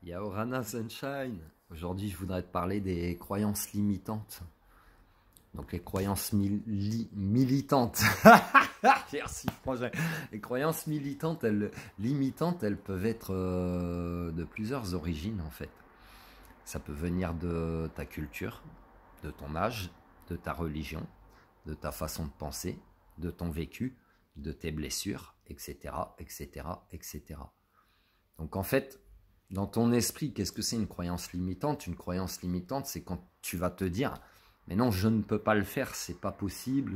Yaorana Sunshine. Aujourd'hui, je voudrais te parler des croyances limitantes. Donc, les croyances militantes. Merci, franchement. Les croyances limitantes, elles peuvent être de plusieurs origines, en fait. Ça peut venir de ta culture, de ton âge, de ta religion, de ta façon de penser, de ton vécu, de tes blessures, etc., etc., etc. Donc, en fait, dans ton esprit, qu'est-ce que c'est une croyance limitante? Une croyance limitante, c'est quand tu vas te dire « Mais non, je ne peux pas le faire, c'est pas possible »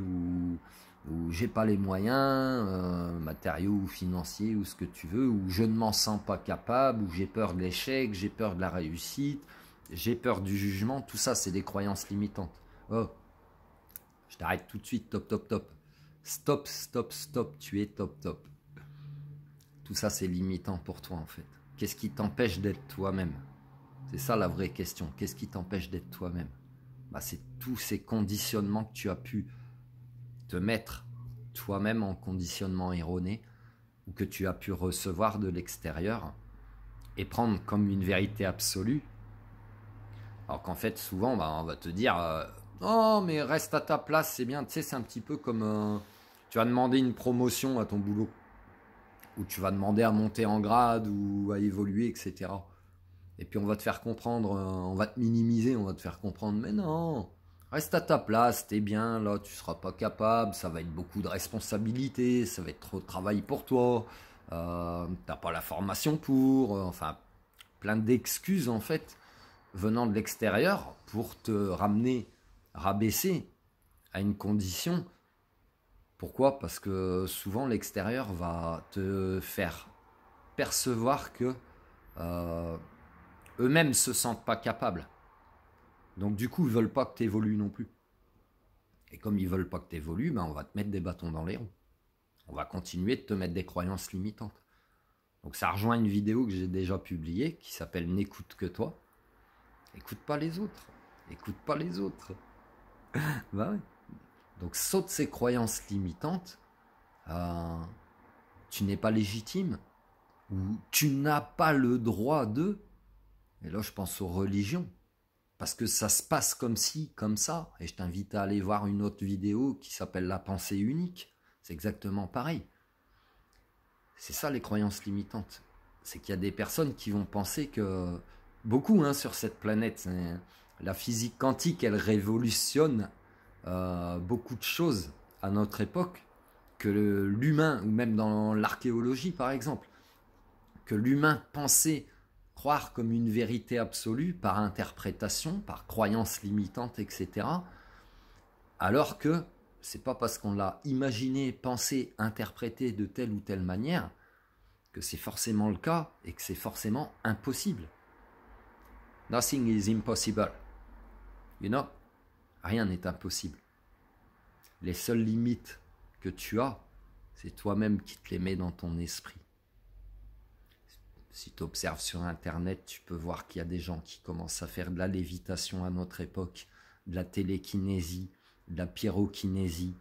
ou j'ai pas les moyens, matériaux ou financiers ou ce que tu veux, ou je ne m'en sens pas capable, ou j'ai peur de l'échec, j'ai peur de la réussite, j'ai peur du jugement. Tout ça, c'est des croyances limitantes. Oh, je t'arrête tout de suite, top, top, top. Stop, stop, stop, tu es top, top. Tout ça, c'est limitant pour toi, en fait. Qu'est-ce qui t'empêche d'être toi-même? C'est ça la vraie question. Qu'est-ce qui t'empêche d'être toi-même? Bah, c'est tous ces conditionnements que tu as pu te mettre toi-même en conditionnement erroné ou que tu as pu recevoir de l'extérieur et prendre comme une vérité absolue. Alors qu'en fait, souvent, bah, on va te dire oh, mais reste à ta place, c'est bien. Tu sais, c'est un petit peu comme tu vas demander une promotion à ton boulot, ou tu vas demander à monter en grade ou à évoluer, etc. Et puis on va te faire comprendre, on va te minimiser, on va te faire comprendre, mais non, reste à ta place, t'es bien, là tu seras pas capable, ça va être beaucoup de responsabilités, ça va être trop de travail pour toi, t'as pas la formation pour, enfin plein d'excuses en fait venant de l'extérieur pour te ramener, rabaisser à une condition. Pourquoi? Parce que souvent l'extérieur va te faire percevoir que eux-mêmes ne se sentent pas capables. Donc du coup, ils ne veulent pas que tu évolues non plus. Et comme ils ne veulent pas que tu évolues, ben, on va te mettre des bâtons dans les roues. On va continuer de te mettre des croyances limitantes. Donc ça rejoint une vidéo que j'ai déjà publiée qui s'appelle « N'écoute que toi ». Écoute pas les autres. Écoute pas les autres. Bah ouais. Donc saute ces croyances limitantes. Tu n'es pas légitime. Ou tu n'as pas le droit de. Et là, je pense aux religions. Parce que ça se passe comme ci, comme ça. Et je t'invite à aller voir une autre vidéo qui s'appelle La pensée unique. C'est exactement pareil. C'est ça les croyances limitantes. C'est qu'il y a des personnes qui vont penser que... Beaucoup sur cette planète. La physique quantique, elle révolutionne beaucoup de choses à notre époque. Que l'humain, ou même dans l'archéologie par exemple, que l'humain pensait croire comme une vérité absolue par interprétation, par croyance limitante, etc. Alors que c'est pas parce qu'on l'a imaginé, pensé, interprété de telle ou telle manière que c'est forcément le cas et que c'est forcément impossible. Nothing is impossible. You know? Rien n'est impossible. Les seules limites que tu as, c'est toi-même qui te les mets dans ton esprit. Si tu observes sur Internet, tu peux voir qu'il y a des gens qui commencent à faire de la lévitation à notre époque, de la télékinésie, de la pyrokinésie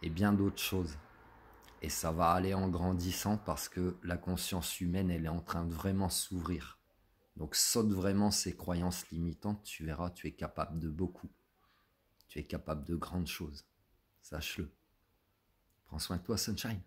et bien d'autres choses. Et ça va aller en grandissant parce que la conscience humaine, elle est en train de vraiment s'ouvrir. Donc saute vraiment ces croyances limitantes, tu verras, tu es capable de beaucoup. Tu es capable de grandes choses. Sache-le. Prends soin de toi, Sunshine.